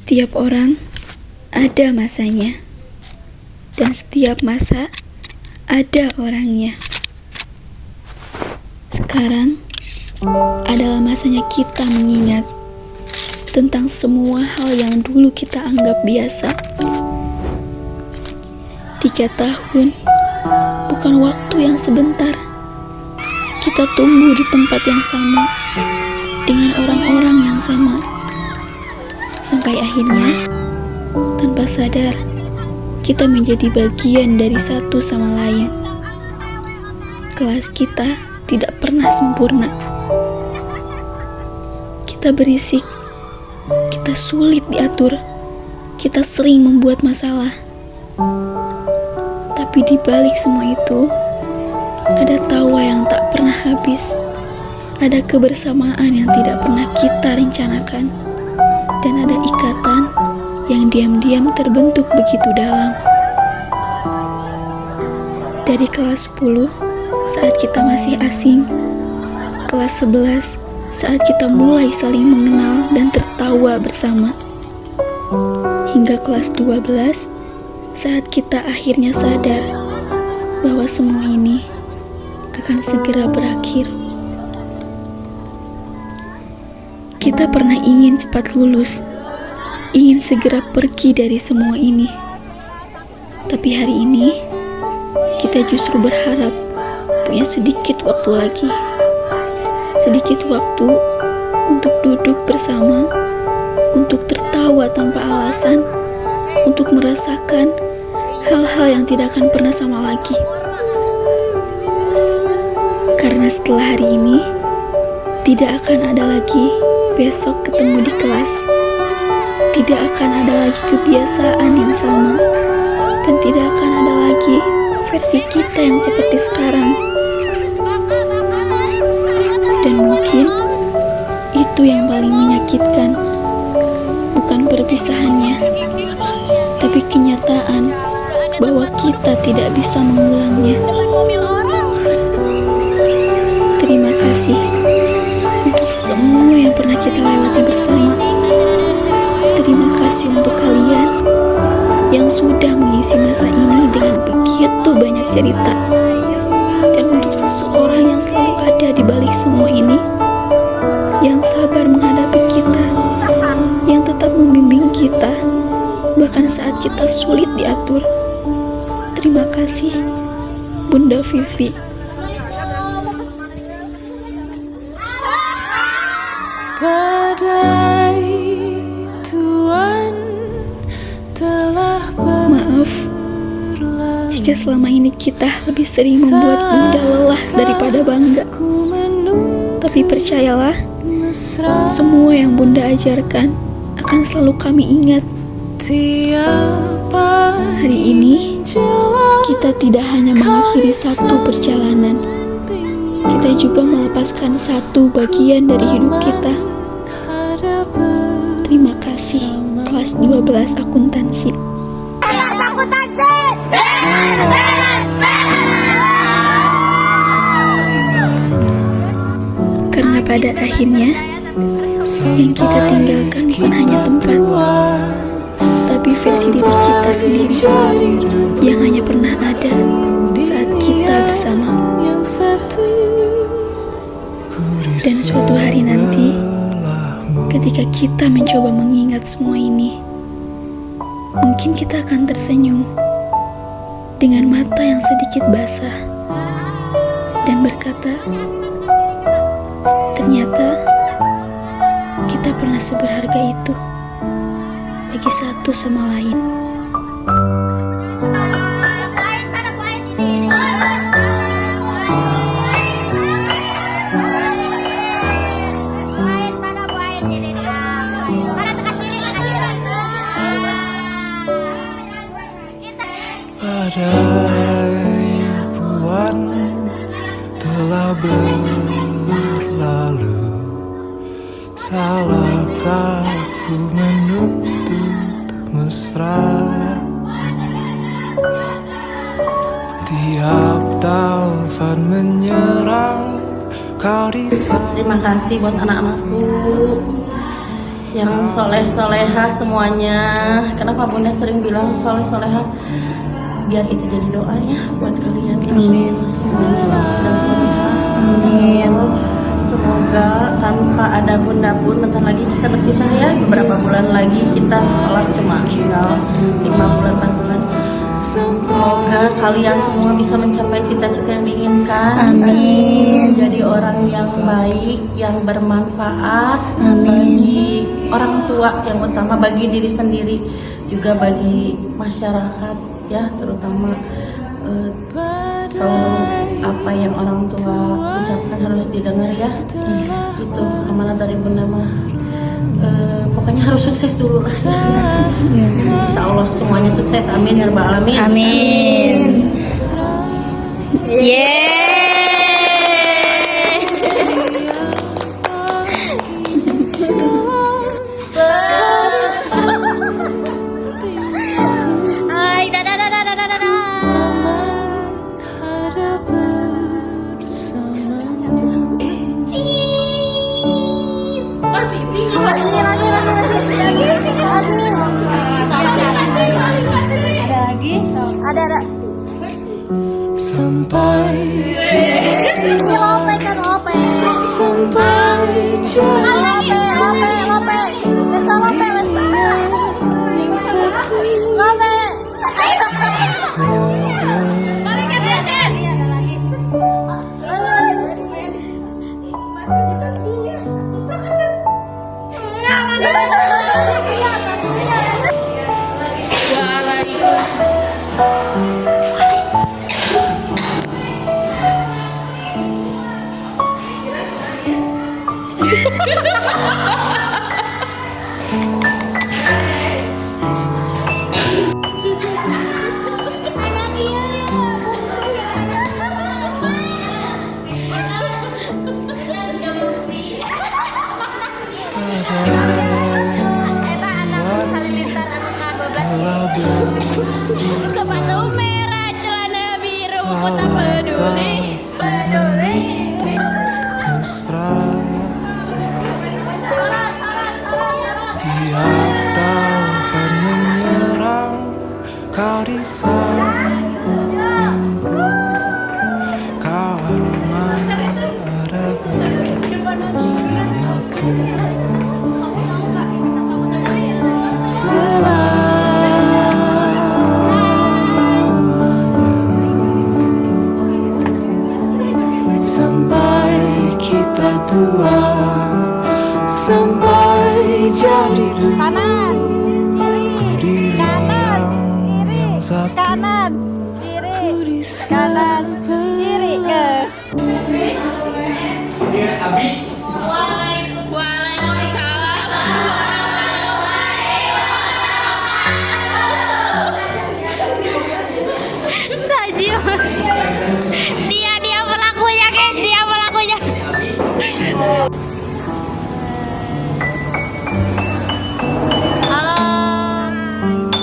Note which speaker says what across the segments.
Speaker 1: Setiap orang ada masanya, dan setiap masa ada orangnya. Sekarang adalah masanya kita mengingat tentang semua hal yang dulu kita anggap biasa. 3 tahun bukan waktu yang sebentar. Kita tumbuh di tempat yang sama, dengan orang-orang yang sama. Sampai akhirnya, tanpa sadar, kita menjadi bagian dari satu sama lain. Kelas kita tidak pernah sempurna. Kita berisik, kita sulit diatur, kita sering membuat masalah. Tapi di balik semua itu, ada tawa yang tak pernah habis, ada kebersamaan yang tidak pernah kita rencanakan, dan ada ikatan yang diam-diam terbentuk begitu dalam. Dari kelas 10 saat kita masih asing, kelas 11 saat kita mulai saling mengenal dan tertawa bersama, hingga kelas 12 saat kita akhirnya sadar bahwa semua ini akan segera berakhir. Kita pernah ingin cepat lulus, ingin segera pergi dari semua ini. Tapi hari ini, kita justru berharap punya sedikit waktu lagi. Sedikit waktu untuk duduk bersama, untuk tertawa tanpa alasan, untuk merasakan hal-hal yang tidak akan pernah sama lagi. Karena setelah hari ini, tidak akan ada lagi besok ketemu di kelas. Tidak akan ada lagi kebiasaan yang sama, dan tidak akan ada lagi versi kita yang seperti sekarang. Dan mungkin itu yang paling menyakitkan, bukan perpisahannya, tapi kenyataan bahwa kita tidak bisa mengulangnya. Terima kasih untuk semua yang pernah kita lewati bersama. Terima kasih untuk kalian yang sudah mengisi masa ini dengan begitu banyak cerita. Dan untuk seseorang yang selalu ada di balik semua ini, yang sabar menghadapi kita, yang tetap membimbing kita, bahkan saat kita sulit diatur. Terima kasih, Bunda Vivi.
Speaker 2: Badai Tuhan telah
Speaker 1: Maaf jika selama ini kita lebih sering membuat Bunda lelah daripada bangga. Tapi percayalah, semua yang Bunda ajarkan akan selalu kami ingat. Hari ini, kita tidak hanya mengakhiri satu perjalanan, kita juga melepaskan satu bagian dari hidup kita. Terima kasih, kelas 12 akuntansi. Karena pada akhirnya, yang kita tinggalkan bukan hanya tempat, tapi versi diri kita sendiri yang hanya pernah ada saat kita bersama. Dan suatu hari nanti, ketika kita mencoba mengingat semua ini, mungkin kita akan tersenyum dengan mata yang sedikit basah dan berkata, ternyata kita pernah seberharga itu bagi satu sama lain.
Speaker 2: Badai Tuhan telah berlalu. Salahkah ku menuntut mesra? Tiap taufan menyerang kau di sana.
Speaker 3: Terima kasih buat anak-anakku yang soleh-soleha semuanya. Kenapa Bunda sering bilang soleh-soleha? Biar itu jadi doa ya buat kalian. Amin. Semuanya soleh dan soleha. Amin. Semoga tanpa ada Bunda pun bentar lagi kita berpisah ya. Beberapa bulan lagi kita sekolah cuma tinggal 5 bulan 4 bulan. Semoga kalian semua bisa mencapai cita-cita yang diinginkan.
Speaker 4: Amin.
Speaker 3: Menjadi orang yang baik, yang bermanfaat.
Speaker 4: Amin.
Speaker 3: Bagi orang tua yang utama, bagi diri sendiri, juga bagi masyarakat ya, terutama selalu apa yang orang tua ucapkan harus didengar ya. Itu amanah dari Bunda mah. Pokoknya harus sukses dulu. Insya Allah semuanya sukses, amin ya rabbal alamin.
Speaker 4: Amin. Yeay. Hai, dadah, dadah, dadah, dadah. Ada.
Speaker 2: Sampai kita
Speaker 4: Lope kan lope.
Speaker 2: sampai jadi
Speaker 4: Lope. Bisa lope,
Speaker 2: yang satu
Speaker 4: lope.
Speaker 2: sebelum
Speaker 4: Balik ke Deden. Sepatu merah, celana biru, kota peduli.
Speaker 2: mesra tiap taufan menyerang kau di sampingku kau aman ada bersamaku sampai kita tua, sampai jadi dulu.
Speaker 4: Kanan, kiri, kanan, kiri, kanan, kiri, kanan, kiri, guys. Sajib. Dia pelakunya, guys. Dia pelakunya. Halo.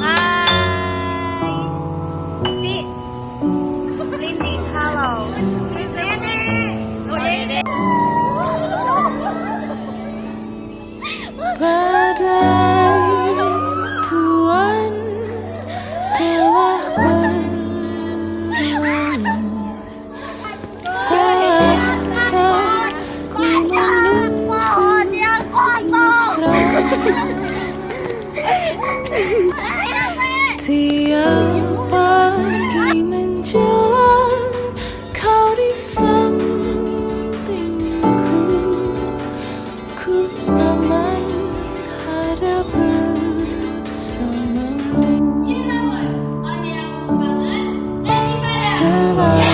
Speaker 4: Hai. Lindi, halo. Lindi.
Speaker 2: Badai Tuhan telah berlalu saat ku
Speaker 4: Pohon yang kosong.
Speaker 2: tiap pagi menjelang kau di sampingku ku aman ada bersamamu selalu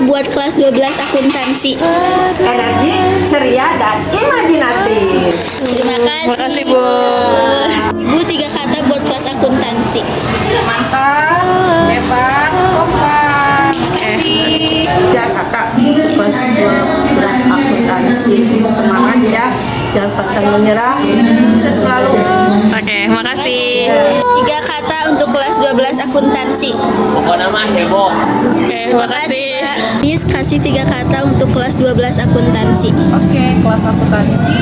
Speaker 1: buat kelas 12 akuntansi.
Speaker 5: Energi, ceria, dan imajinatif.
Speaker 1: Terima kasih
Speaker 3: Bu.
Speaker 1: Ibu, 3 kata buat kelas akuntansi.
Speaker 5: Mantap, hebat, kompak. Ya kakak, kelas 12 akuntansi, semangat ya, jangan pantang menyerah, sukses selalu.
Speaker 3: Oke, makasih.
Speaker 1: 3 kata untuk kelas 12 akuntansi.
Speaker 3: Pokoknya mah heboh. Oke, makasih.
Speaker 1: Miss, kasih 3 kata untuk kelas 12 akuntansi.
Speaker 6: Oke, kelas akuntansi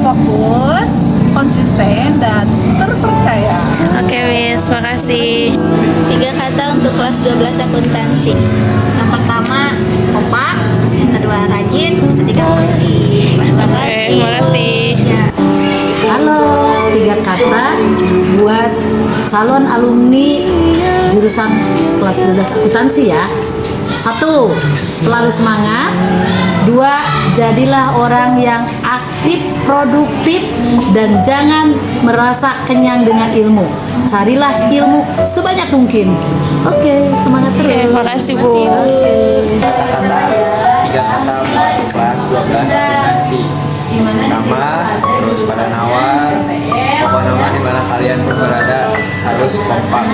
Speaker 6: fokus, konsisten, dan terpercaya.
Speaker 3: Oke, Miss, makasih.
Speaker 1: 3 kata untuk kelas 12 akuntansi.
Speaker 5: Yang pertama, kompak, yang kedua rajin, ketiga bersih.
Speaker 3: Oke, makasih.
Speaker 7: Halo, 3 kata buat calon alumni jurusan kelas 12 akuntansi ya. 1. Selalu semangat. 2. Jadilah orang yang aktif, produktif, dan jangan merasa kenyang dengan ilmu. Carilah ilmu sebanyak mungkin. Oke, semangat terus.
Speaker 3: Oke, makasih Bu.
Speaker 8: Tiga kata buat kelas 12 akuntansi. Nama, terus pada nawar, pokoknya di mana kalian berada harus kompak.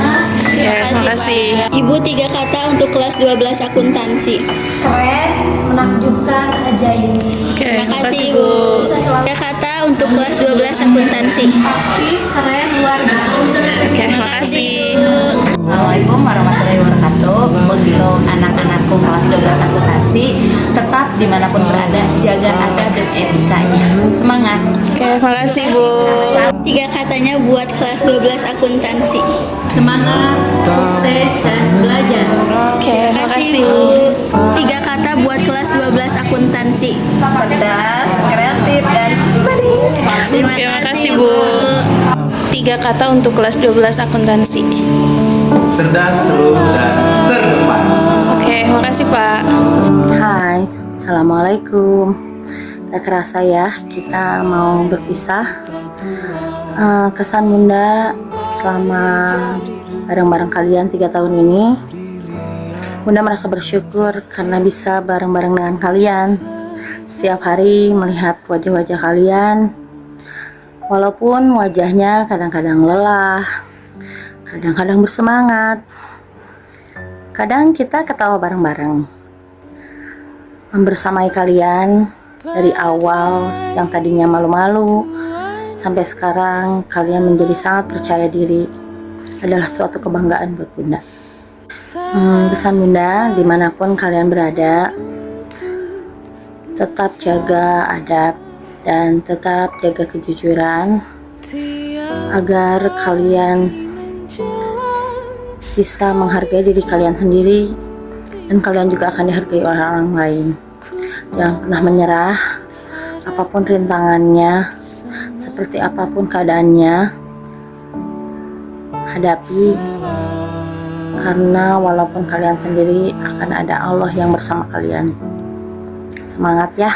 Speaker 3: Oke, makasih.
Speaker 1: Ibu, 3 kata untuk kelas 12 akuntansi.
Speaker 2: Keren, menakjubkan, ajaib.
Speaker 3: Oke,
Speaker 1: Terima kasih
Speaker 3: makasih
Speaker 1: Ibu.
Speaker 3: Bu.
Speaker 1: 3 kata untuk kelas 12 akuntansi.
Speaker 2: Aktif, keren, luar biasa.
Speaker 3: Oke, makasih.
Speaker 5: Assalamualaikum warahmatullahi wabarakatuh. Untuk anak-anakku kelas 12 akuntansi, tetap dimanapun berada, jaga adab dan etikanya. Semangat.
Speaker 3: Oke, makasih Bu.
Speaker 1: 3 katanya buat kelas 12 akuntansi.
Speaker 2: Semangat, sukses, dan belajar.
Speaker 3: Oke, makasih.
Speaker 1: 3 kata buat kelas 12 akuntansi.
Speaker 5: Cerdas, kreatif, dan manis.
Speaker 3: Terima kasih Bu. 3 kata untuk kelas 12 akuntansi.
Speaker 8: Cerdas, seru, dan terdepan.
Speaker 3: Oke, makasih Pak.
Speaker 9: Hai, Assalamualaikum. Tak kerasa ya, kita mau berpisah. Kesan Bunda selama bareng-bareng kalian 3 tahun ini, Bunda merasa bersyukur karena bisa bareng-bareng dengan kalian. Setiap hari melihat wajah-wajah kalian, walaupun wajahnya kadang-kadang lelah, kadang-kadang bersemangat, kadang kita ketawa bareng-bareng. Membersamai kalian dari awal yang tadinya malu-malu sampai sekarang kalian menjadi sangat percaya diri adalah suatu kebanggaan buat Bunda. Pesan Bunda, dimanapun kalian berada, tetap jaga adab dan tetap jaga kejujuran agar kalian bisa menghargai diri kalian sendiri dan kalian juga akan dihargai oleh orang lain. Jangan pernah menyerah, apapun rintangannya, seperti apapun keadaannya, hadapi, karena walaupun kalian sendiri akan ada Allah yang bersama kalian. Semangat ya.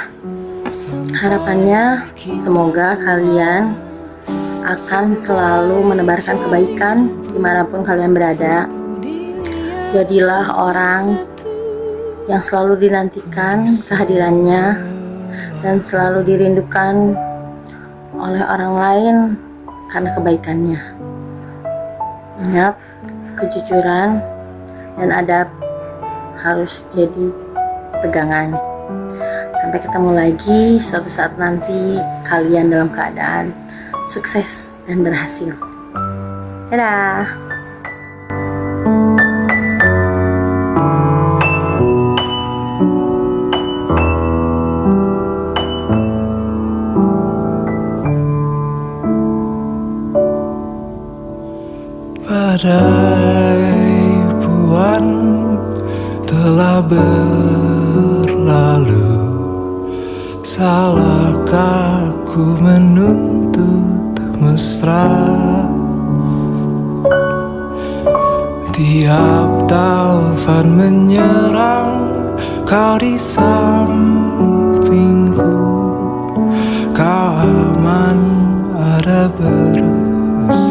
Speaker 9: Harapannya semoga kalian akan selalu menebarkan kebaikan dimanapun kalian berada. Jadilah orang yang selalu dinantikan kehadirannya dan selalu dirindukan oleh orang lain karena kebaikannya. Ingat, kejujuran dan adab harus jadi pegangan. Sampai ketemu lagi suatu saat nanti kalian dalam keadaan sukses dan berhasil. Dadah.
Speaker 2: Badai buan telah berlalu, salahkah ku menuntut mesra? Tiap taufan menyerang, kau di sampingku, kau aman ada bersamaku.